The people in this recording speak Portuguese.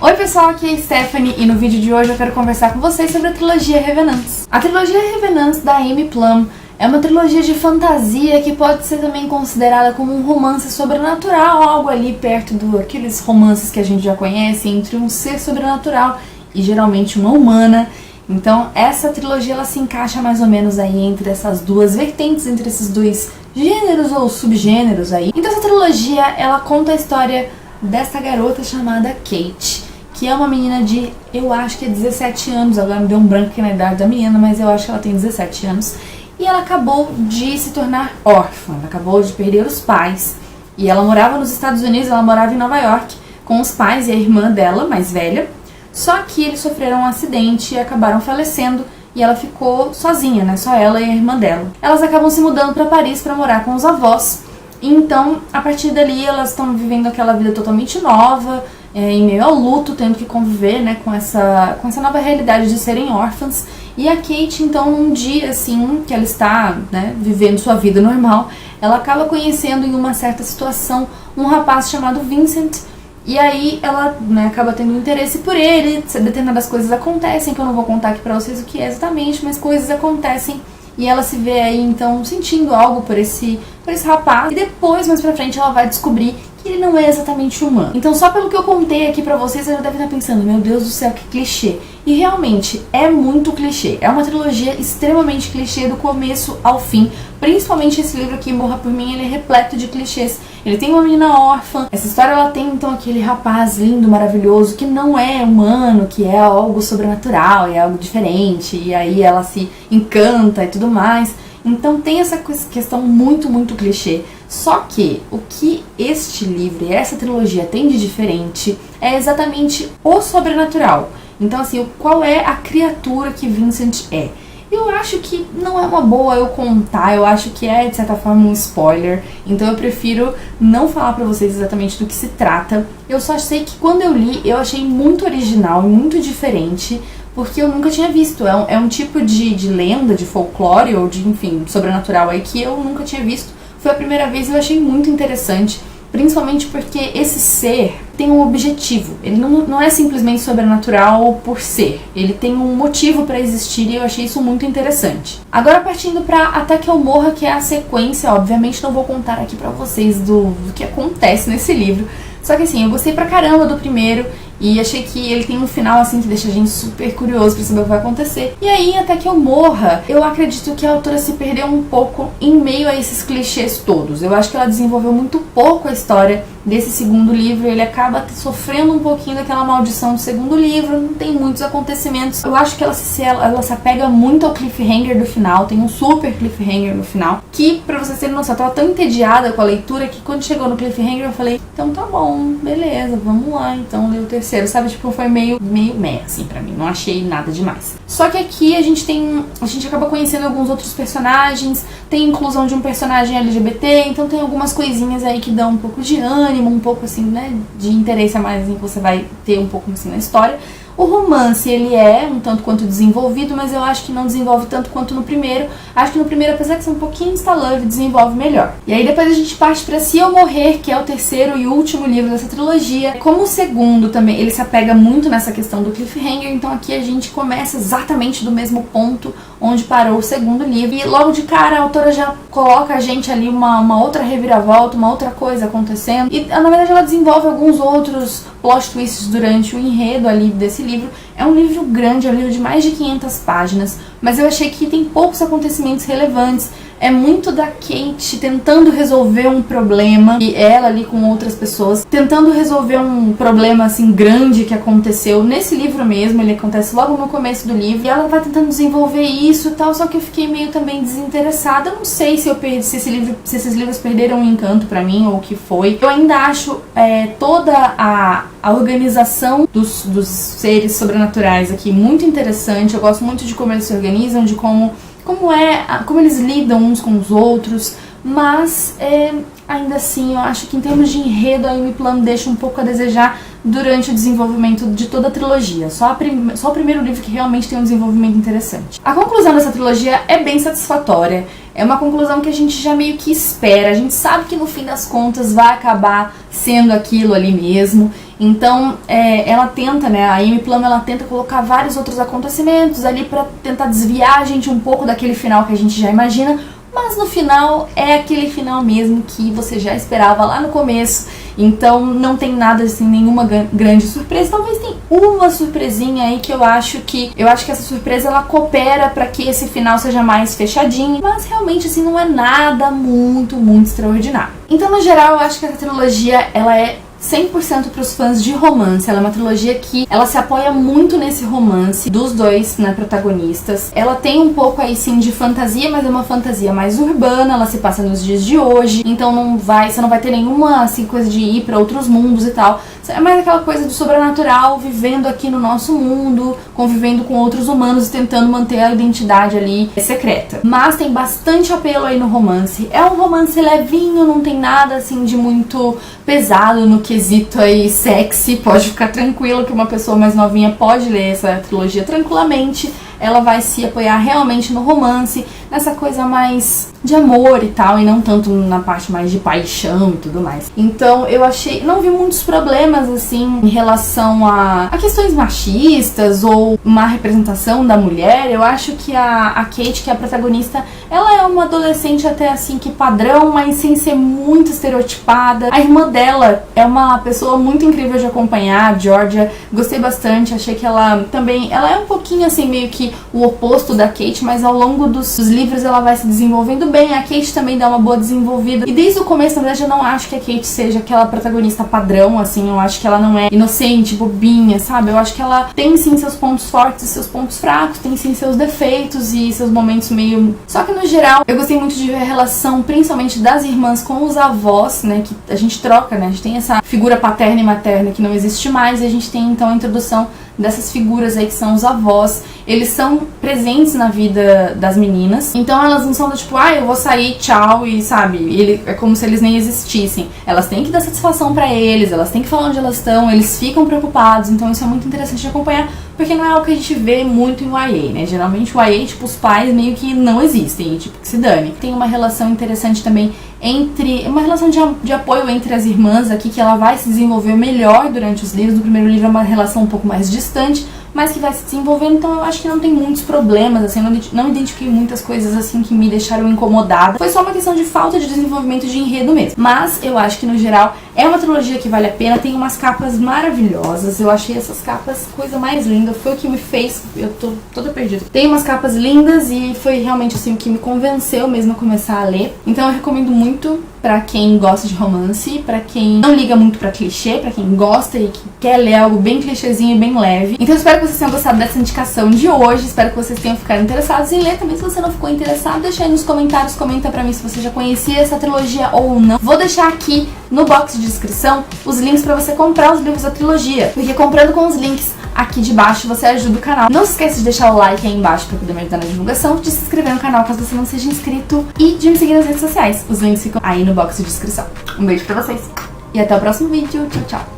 Oi pessoal, aqui é a Stephanie e no vídeo de hoje eu quero conversar com vocês sobre a trilogia Revenants. A trilogia Revenants da Amy Plum é uma trilogia de fantasia que pode ser também considerada como um romance sobrenatural, algo ali perto daqueles romances que a gente já conhece entre um ser sobrenatural e geralmente uma humana. Então essa trilogia ela se encaixa mais ou menos aí entre essas duas vertentes, entre esses dois gêneros ou subgêneros aí. Então essa trilogia ela conta a história dessa garota chamada Kate, que é uma menina de, eu acho que é 17 anos, agora me deu um branco aqui na idade da menina, mas eu acho que ela tem 17 anos. E ela acabou de se tornar órfã, ela acabou de perder os pais. E ela morava nos Estados Unidos, ela morava em Nova York com os pais e a irmã dela, mais velha. Só que eles sofreram um acidente e acabaram falecendo e ela ficou sozinha, né? Só ela e a irmã dela. Elas acabam se mudando para Paris para morar com os avós. Então, a partir dali, elas estão vivendo aquela vida totalmente nova, em meio ao luto, tendo que conviver, né, com essa nova realidade de serem órfãs. E a Kate, então, num dia, assim, que ela está, né, vivendo sua vida normal, ela acaba conhecendo em uma certa situação um rapaz chamado Vincent. E aí ela, né, acaba tendo interesse por ele, determinadas coisas acontecem, que eu não vou contar aqui pra vocês o que é exatamente, mas coisas acontecem. E ela se vê aí, então, sentindo algo por esse rapaz. E depois, mais pra frente, ela vai descobrir que ele não é exatamente humano. Então, só pelo que eu contei aqui pra vocês, você já deve estar pensando, meu Deus do céu, que clichê. E realmente, é muito clichê. É uma trilogia extremamente clichê do começo ao fim. Principalmente esse livro aqui, Morra Por Mim, ele é repleto de clichês. Ele tem uma menina órfã. Essa história, ela tem, então, aquele rapaz lindo, maravilhoso, que não é humano, que é algo sobrenatural, é algo diferente. E aí ela se encanta e tudo mais. Então tem essa questão muito, muito clichê. Só que o que este livro e essa trilogia tem de diferente é exatamente o sobrenatural. Então assim, qual é a criatura que Vincent é? Eu acho que não é uma boa eu contar, eu acho que é de certa forma um spoiler. Então eu prefiro não falar pra vocês exatamente do que se trata. Eu só sei que quando eu li, eu achei muito original e muito diferente, porque eu nunca tinha visto. É um tipo de lenda, de folclore ou de, enfim, sobrenatural aí que eu nunca tinha visto. Foi a primeira vez e eu achei muito interessante, principalmente porque esse ser tem um objetivo. Ele não é simplesmente sobrenatural por ser. Ele tem um motivo pra existir e eu achei isso muito interessante. Agora partindo pra Até Que Eu Morra, que é a sequência, obviamente não vou contar aqui pra vocês do que acontece nesse livro. Só que assim, eu gostei pra caramba do primeiro e achei que ele tem um final assim que deixa a gente super curioso pra saber o que vai acontecer. E aí, Até Que Eu Morra, eu acredito que a autora se perdeu um pouco em meio a esses clichês todos. Eu acho que ela desenvolveu muito pouco a história desse segundo livro, ele acaba sofrendo um pouquinho daquela maldição do segundo livro, não tem muitos acontecimentos. Eu acho que ela se apega muito ao cliffhanger do final, tem um super cliffhanger no final, que, pra vocês terem noção, eu tava tão entediada com a leitura que quando chegou no cliffhanger eu falei, então tá bom, beleza, vamos lá, então ler o terceiro, sabe? Tipo, foi meio meh, assim, pra mim, não achei nada demais. Só que aqui a gente acaba conhecendo alguns outros personagens, tem inclusão de um personagem LGBT, então tem algumas coisinhas aí que dão um pouco de ânimo, um pouco assim, né, de interesse a mais assim, que você vai ter um pouco assim na história. O romance, ele é um tanto quanto desenvolvido, mas eu acho que não desenvolve tanto quanto no primeiro. Acho que no primeiro, apesar de ser um pouquinho instalante, desenvolve melhor. E aí depois a gente parte pra Se Eu Morrer, que é o terceiro e último livro dessa trilogia. Como o segundo também, ele se apega muito nessa questão do cliffhanger, então aqui a gente começa exatamente do mesmo ponto onde parou o segundo livro. E logo de cara a autora já coloca a gente ali uma outra reviravolta, uma outra coisa acontecendo. E na verdade ela desenvolve alguns outros plot twists durante o enredo ali desse livro. É um livro grande, é um livro de mais de 500 páginas, mas eu achei que tem poucos acontecimentos relevantes. É muito da Kate tentando resolver um problema, e ela ali com outras pessoas, tentando resolver um problema assim grande que aconteceu nesse livro mesmo. Ele acontece logo no começo do livro, e ela vai tentando desenvolver isso e tal, só que eu fiquei meio também desinteressada. Eu não sei se esses livros perderam o encanto pra mim, ou o que foi. Eu ainda acho toda a organização dos seres sobrenaturais aqui muito interessante. Eu gosto muito de como eles se organizam, de como eles lidam uns com os outros, mas ainda assim eu acho que em termos de enredo a Amy Plum deixa um pouco a desejar durante o desenvolvimento de toda a trilogia. Só o primeiro livro que realmente tem um desenvolvimento interessante. A conclusão dessa trilogia é bem satisfatória. É uma conclusão que a gente já meio que espera. A gente sabe que no fim das contas vai acabar sendo aquilo ali mesmo. Então, ela tenta, né, a Amy Plum, ela tenta colocar vários outros acontecimentos ali pra tentar desviar a gente um pouco daquele final que a gente já imagina, mas no final é aquele final mesmo que você já esperava lá no começo. Então não tem nada assim, nenhuma grande surpresa. Talvez tenha uma surpresinha aí que eu acho que essa surpresa ela coopera pra que esse final seja mais fechadinho, mas realmente assim não é nada muito extraordinário. Então no geral eu acho que essa trilogia ela é 100% para os fãs de romance. Ela é uma trilogia que ela se apoia muito nesse romance dos dois, né, protagonistas. Ela tem um pouco aí sim de fantasia, mas é uma fantasia mais urbana, ela se passa nos dias de hoje, então você não vai ter nenhuma assim coisa de ir para outros mundos e tal. É mais aquela coisa do sobrenatural, vivendo aqui no nosso mundo, convivendo com outros humanos e tentando manter a identidade ali secreta. Mas tem bastante apelo aí no romance. É um romance levinho, não tem nada assim de muito pesado no quesito aí sexy. Pode ficar tranquilo que uma pessoa mais novinha pode ler essa trilogia tranquilamente. Ela vai se apoiar realmente no romance, nessa coisa mais de amor e tal, e não tanto na parte mais de paixão e tudo mais. Então eu não vi muitos problemas assim em relação a questões machistas ou má representação da mulher. Eu acho que a Kate, que é a protagonista, ela é uma adolescente até assim que padrão, mas sem ser muito estereotipada. A irmã dela é uma pessoa muito incrível de acompanhar, a Georgia. Gostei bastante, achei que ela é um pouquinho assim meio que o oposto da Kate, mas ao longo dos livros ela vai se desenvolvendo bem. A Kate também dá uma boa desenvolvida, e desde o começo, na verdade, eu não acho que a Kate seja aquela protagonista padrão, assim. Eu acho que ela não é inocente, bobinha, sabe? Eu acho que ela tem sim seus pontos fortes e seus pontos fracos, tem sim seus defeitos e seus momentos meio... Só que no geral, eu gostei muito de ver a relação, principalmente das irmãs com os avós, né, que a gente troca, né, a gente tem essa figura paterna e materna que não existe mais, e a gente tem então a introdução dessas figuras aí que são os avós. Eles são presentes na vida das meninas, então elas não são do tipo, eu vou sair, tchau, e sabe, é como se eles nem existissem. Elas têm que dar satisfação pra eles, elas têm que falar onde elas estão, eles ficam preocupados. Então isso é muito interessante de acompanhar, porque não é algo que a gente vê muito em YA, né? Geralmente o YA, tipo, os pais meio que não existem, tipo, que se dane. Tem uma relação interessante também uma relação de apoio entre as irmãs aqui, que ela vai se desenvolver melhor durante os livros. No primeiro livro é uma relação um pouco mais distante, mas que vai se desenvolvendo, então eu acho que não tem muitos problemas, assim, não identifiquei muitas coisas assim que me deixaram incomodada. Foi só uma questão de falta de desenvolvimento de enredo mesmo. Mas eu acho que no geral é uma trilogia que vale a pena, tem umas capas maravilhosas, eu achei essas capas coisa mais linda, foi o que me fez, eu tô toda perdida. Tem umas capas lindas e foi realmente assim o que me convenceu mesmo a começar a ler. Então eu recomendo muito pra quem gosta de romance, pra quem não liga muito pra clichê, pra quem gosta e que quer ler algo bem clichêzinho e bem leve. Então eu espero que vocês tenham gostado dessa indicação de hoje, espero que vocês tenham ficado interessados em ler. Também, se você não ficou interessado, deixa aí nos comentários, comenta pra mim se você já conhecia essa trilogia ou não. Vou deixar aqui no box de descrição os links pra você comprar os livros da trilogia, porque comprando com os links aqui de baixo você ajuda o canal. Não se esqueça de deixar o like aí embaixo pra poder me ajudar na divulgação, de se inscrever no canal caso você não seja inscrito e de me seguir nas redes sociais. Os links ficam aí no box de descrição. Um beijo pra vocês e até o próximo vídeo. Tchau, tchau!